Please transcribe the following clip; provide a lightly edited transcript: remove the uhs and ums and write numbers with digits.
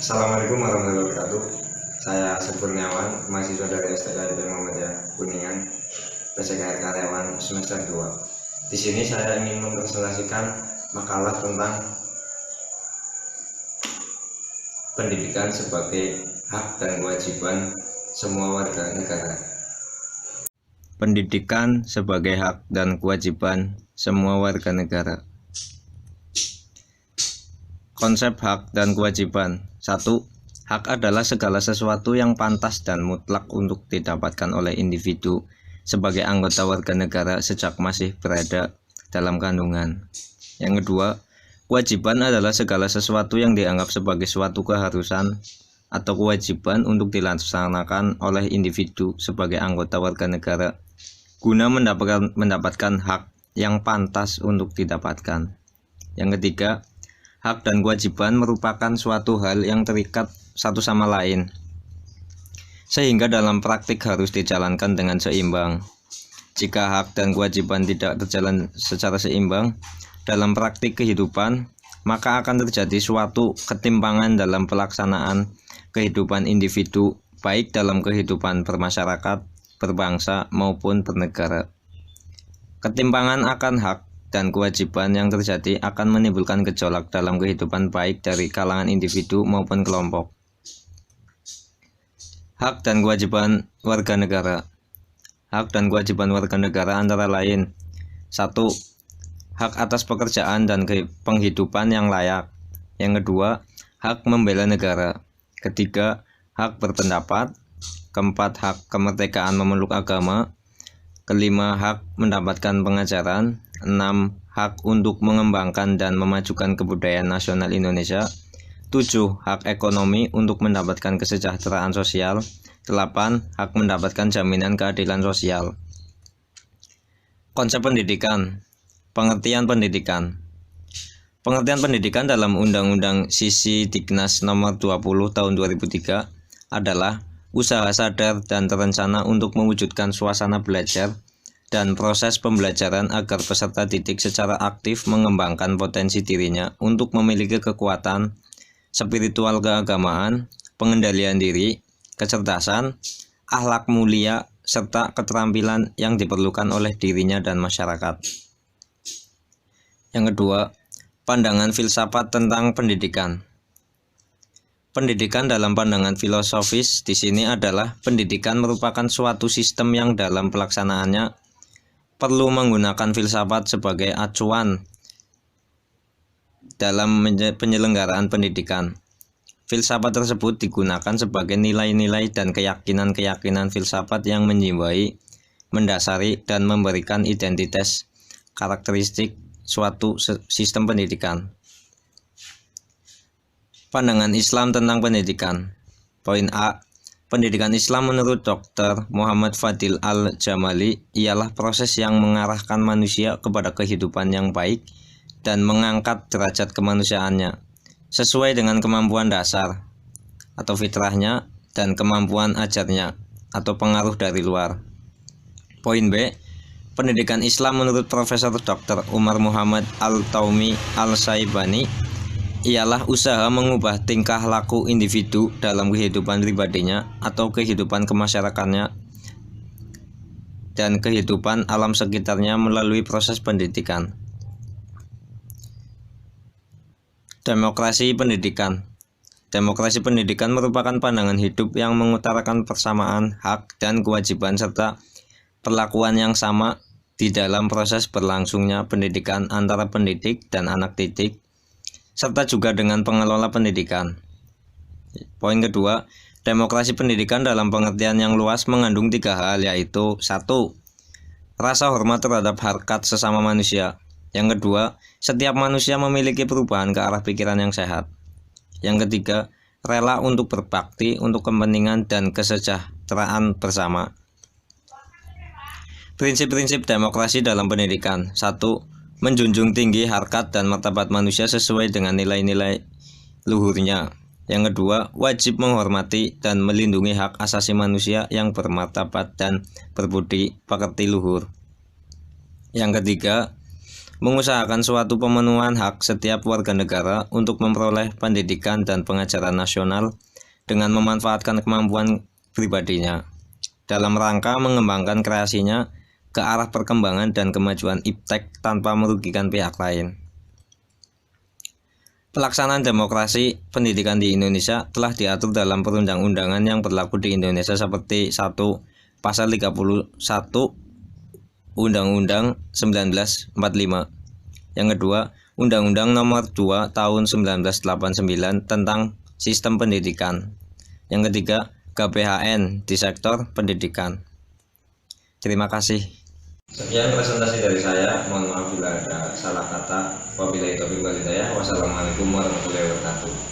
Assalamualaikum warahmatullahi wabarakatuh. Saya Kurniawan, mahasiswa dari STKIP Muhammadiyah Kuningan, PCKR Karyawan semester 2. Di sini saya ingin mempresentasikan makalah tentang pendidikan sebagai hak dan kewajiban semua warga negara. Pendidikan sebagai hak dan kewajiban semua warga negara. Konsep hak dan kewajiban. 1. Hak adalah segala sesuatu yang pantas dan mutlak untuk didapatkan oleh individu sebagai anggota warga negara sejak masih berada dalam kandungan. Yang kedua, kewajiban adalah segala sesuatu yang dianggap sebagai suatu keharusan atau kewajiban untuk dilaksanakan oleh individu sebagai anggota warga negara guna mendapatkan hak yang pantas untuk didapatkan. Yang ketiga, hak dan kewajiban merupakan suatu hal yang terikat satu sama lain, sehingga dalam praktik harus dijalankan dengan seimbang. Jika hak dan kewajiban tidak berjalan secara seimbang dalam praktik kehidupan, maka akan terjadi suatu ketimpangan dalam pelaksanaan kehidupan individu, baik dalam kehidupan bermasyarakat, berbangsa, maupun bernegara. Ketimpangan akan hak dan kewajiban yang terjadi akan menimbulkan gejolak dalam kehidupan baik dari kalangan individu maupun kelompok. Hak dan kewajiban warga negara. Hak dan kewajiban warga negara antara lain: 1. Hak atas pekerjaan dan penghidupan yang layak. Yang kedua, hak membela negara. Ketiga, hak berpendapat. Keempat, hak kemerdekaan memeluk agama. Kelima, hak mendapatkan pengajaran. 6. Hak untuk mengembangkan dan memajukan kebudayaan nasional Indonesia. 7. Hak ekonomi untuk mendapatkan kesejahteraan sosial. 8. Hak mendapatkan jaminan keadilan sosial. Konsep pendidikan. Pengertian pendidikan. Pengertian pendidikan dalam Undang-Undang Sisi Diknas Nomor 20 Tahun 2003 adalah usaha sadar dan terencana untuk mewujudkan suasana belajar dan proses pembelajaran agar peserta didik secara aktif mengembangkan potensi dirinya untuk memiliki kekuatan, spiritual keagamaan, pengendalian diri, kecerdasan, akhlak mulia, serta keterampilan yang diperlukan oleh dirinya dan masyarakat. Yang kedua, pandangan filsafat tentang pendidikan. Pendidikan dalam pandangan filosofis di sini adalah pendidikan merupakan suatu sistem yang dalam pelaksanaannya perlu menggunakan filsafat sebagai acuan dalam penyelenggaraan pendidikan. Filsafat tersebut digunakan sebagai nilai-nilai dan keyakinan-keyakinan filsafat yang menjiwai, mendasari, dan memberikan identitas karakteristik suatu sistem pendidikan. Pandangan Islam tentang pendidikan. Poin A. Pendidikan Islam menurut Dr. Muhammad Fadil Al-Jamali ialah proses yang mengarahkan manusia kepada kehidupan yang baik dan mengangkat derajat kemanusiaannya sesuai dengan kemampuan dasar atau fitrahnya dan kemampuan ajarnya atau pengaruh dari luar. Poin B. Pendidikan Islam menurut Profesor Dr. Umar Muhammad Al-Taumi Al-Saibani ialah usaha mengubah tingkah laku individu dalam kehidupan pribadinya atau kehidupan kemasyarakatnya dan kehidupan alam sekitarnya melalui proses pendidikan. Demokrasi pendidikan. Demokrasi pendidikan merupakan pandangan hidup yang mengutarakan persamaan hak dan kewajiban serta perlakuan yang sama di dalam proses berlangsungnya pendidikan antara pendidik dan anak didik, serta juga dengan pengelola pendidikan. Poin kedua, demokrasi pendidikan dalam pengertian yang luas mengandung 3 hal, yaitu 1. Rasa hormat terhadap harkat sesama manusia. Yang kedua, setiap manusia memiliki perubahan ke arah pikiran yang sehat. Yang ketiga, rela untuk berbakti untuk kepentingan dan kesejahteraan bersama. Prinsip-prinsip demokrasi dalam pendidikan. 1. Menjunjung tinggi harkat dan martabat manusia sesuai dengan nilai-nilai luhurnya. Yang kedua, wajib menghormati dan melindungi hak asasi manusia yang bermartabat dan berbudi pekerti luhur. Yang ketiga, mengusahakan suatu pemenuhan hak setiap warga negara untuk memperoleh pendidikan dan pengajaran nasional dengan memanfaatkan kemampuan pribadinya, dalam rangka mengembangkan kreasinya ke arah perkembangan dan kemajuan iptek tanpa merugikan pihak lain. Pelaksanaan demokrasi pendidikan di Indonesia telah diatur dalam perundang-undangan yang berlaku di Indonesia seperti 1. Pasal 31 Undang-Undang 1945. Yang kedua, Undang-Undang Nomor 2 Tahun 1989 tentang Sistem Pendidikan. Yang ketiga, GBHN di sektor pendidikan. Terima kasih. Sekian presentasi dari saya. Mohon maaf bila ada salah kata. Wabillahi taufiq wal hidayah. Wassalamualaikum warahmatullahi wabarakatuh.